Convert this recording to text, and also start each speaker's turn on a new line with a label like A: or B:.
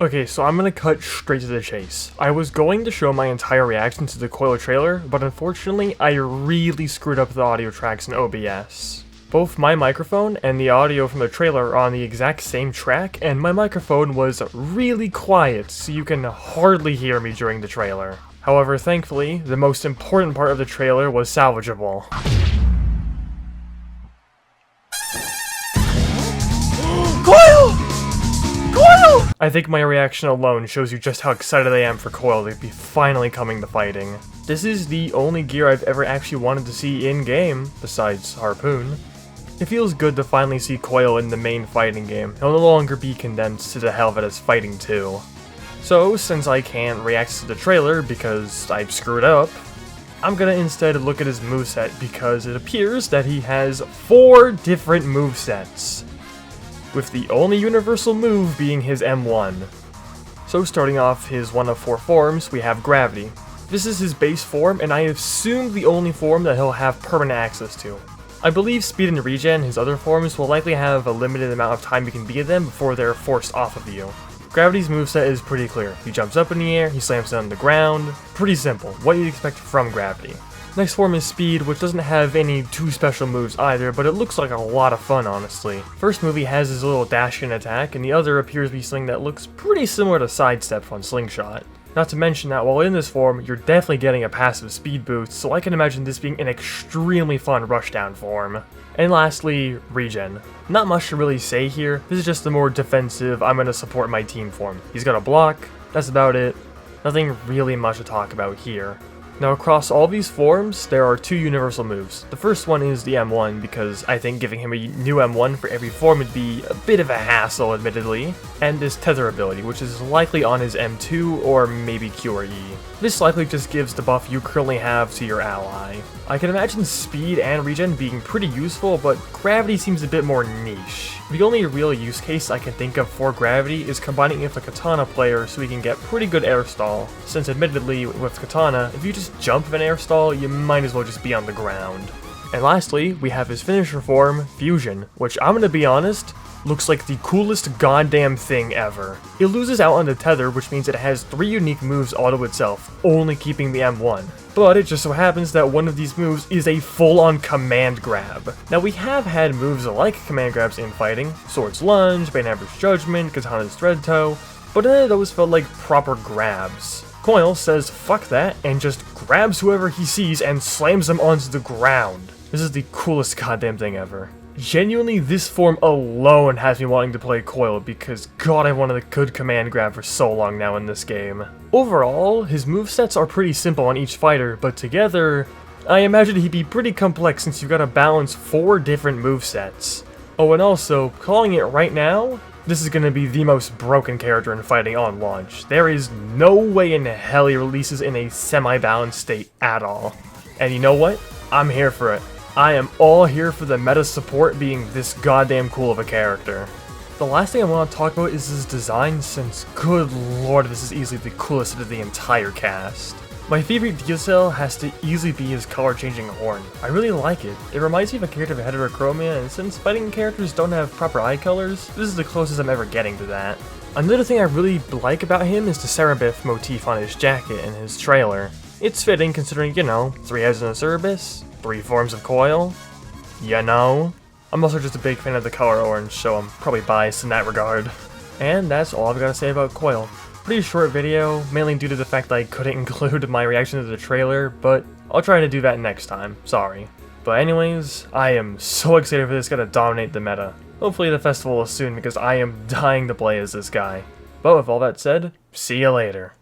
A: Okay, so I'm gonna cut straight to the chase. I was going to show my entire reaction to the Coil trailer, but unfortunately, I really screwed up the audio tracks in OBS. Both my microphone and the audio from the trailer are on the exact same track, and my microphone was really quiet, so you can hardly hear me during the trailer. However, thankfully, the most important part of the trailer was salvageable. Coil! Coil! I think my reaction alone shows you just how excited I am for Coil to be finally coming to Phighting. This is the only gear I've ever actually wanted to see in-game, besides Harpoon. It feels good to finally see Coil in the main Phighting game. He'll no longer be condensed to the hell that is Phighting 2. So, since I can't react to the trailer because I've screwed up, I'm gonna instead look at his moveset because it appears that he has 4 different movesets, with the only universal move being his M1. So starting off his one of 4 forms, we have Gravity. This is his base form, and I assume the only form that he'll have permanent access to. I believe Speed and Regen, his other forms, will likely have a limited amount of time you can be in them before they're forced off of you. Gravity's moveset is pretty clear. He jumps up in the air, he slams down on the ground. Pretty simple, what you'd expect from Gravity. Next form is Speed, which doesn't have any too special moves either, but it looks like a lot of fun, honestly. First move he has his little dash-in attack, and the other appears to be something that looks pretty similar to Sidestep on Slingshot. Not to mention that while in this form, you're definitely getting a passive speed boost, so I can imagine this being an extremely fun rushdown form. And lastly, Regen. Not much to really say here, this is just the more defensive, I'm gonna support my team form. He's got a block, that's about it. Nothing really much to talk about here. Now across all these forms, there are 2 universal moves. The first one is the M1, because I think giving him a new M1 for every form would be a bit of a hassle, admittedly, and his Tether ability, which is likely on his M2 or maybe Q or E. This likely just gives the buff you currently have to your ally. I can imagine Speed and Regen being pretty useful, but Gravity seems a bit more niche. The only real use case I can think of for Gravity is combining it with a Katana player so we can get pretty good air stall, since admittedly with Katana, if you just jump an air stall, you might as well just be on the ground. And lastly, we have his finisher form, Fusion, which I'm gonna be honest, looks like the coolest goddamn thing ever. It loses out on the tether, which means it has 3 unique moves all to itself, only keeping the M1. But it just so happens that one of these moves is a full-on command grab. Now we have had moves like command grabs in Phighting, Sword's Lunge, Banehammer's Judgment, Katana's Thread Toe, but none of those felt like proper grabs. Coil says fuck that and just grabs whoever he sees and slams them onto the ground. This is the coolest goddamn thing ever. Genuinely, this form alone has me wanting to play Coil because god, I wanted a good command grab for so long now in this game. Overall, his movesets are pretty simple on each fighter, but together, I imagine he'd be pretty complex since you've got to balance 4 different movesets. Oh, and also, calling it right now, this is going to be the most broken character in Phighting on launch. There is no way in hell he releases in a semi-balanced state at all. And you know what? I'm here for it. I am all here for the meta support being this goddamn cool of a character. The last thing I want to talk about is his design, since good lord this is easily the coolest of the entire cast. My favorite detail has to easily be his color changing horn. I really like it. It reminds me of a character of Heterochromia, and since Phighting characters don't have proper eye colors, this is the closest I'm ever getting to that. Another thing I really like about him is the Cerebith motif on his jacket in his trailer. It's fitting considering, you know, 3 heads in a Cerebus, 3 forms of Coil, you know. I'm also just a big fan of the color orange, so I'm probably biased in that regard. And that's all I've got to say about Coil. Pretty short video, mainly due to the fact that I couldn't include my reaction to the trailer, but I'll try to do that next time, sorry. But anyways, I am so excited for this guy to dominate the meta. Hopefully the festival is soon because I am dying to play as this guy. But with all that said, see ya later.